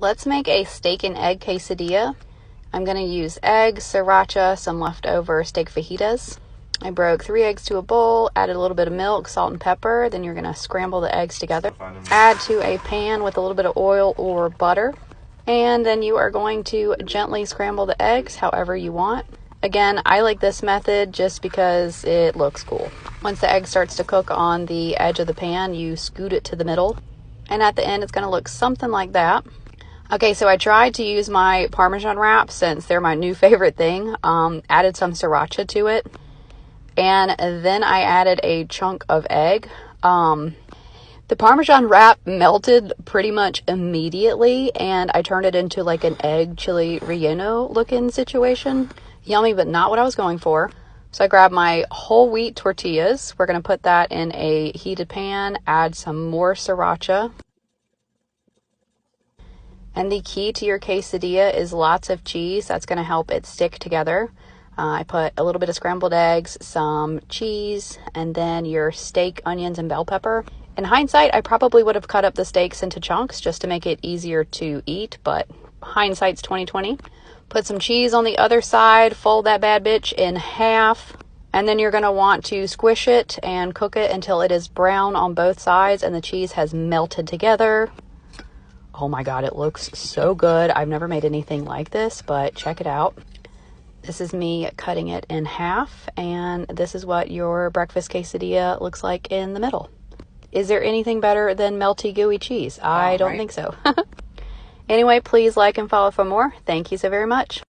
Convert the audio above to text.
Let's make a steak and egg quesadilla. I'm going to use eggs, sriracha, some leftover steak fajitas. I broke 3 eggs to a bowl, added a little bit of milk, salt, and pepper. Then you're going to scramble the eggs together. Add to a pan with a little bit of oil or butter. And then you are going to gently scramble the eggs however you want. Again, I like this method just because it looks cool. Once the egg starts to cook on the edge of the pan, you scoot it to the middle. And at the end, it's going to look something like that. Okay, so I tried to use my Parmesan wrap since they're my new favorite thing. Added some sriracha to it. And then I added a chunk of egg. The Parmesan wrap melted pretty much immediately, and I turned it into like an egg chili relleno looking situation. Yummy, but not what I was going for. So I grabbed my whole wheat tortillas. We're going to put that in a heated pan, add some more sriracha. And the key to your quesadilla is lots of cheese. That's going to help it stick together. I put a little bit of scrambled eggs, some cheese, and then your steak, onions, and bell pepper. In hindsight, I probably would have cut up the steaks into chunks just to make it easier to eat, but hindsight's 20/20. Put some cheese on the other side, fold that bad bitch in half, and then you're going to want to squish it and cook it until it is brown on both sides and the cheese has melted together. Oh my God, it looks so good. I've never made anything like this, but check it out. This is me cutting it in half, and this is what your breakfast quesadilla looks like in the middle. Is there anything better than melty, gooey cheese? I don't think so. Anyway, please like and follow for more. Thank you so very much.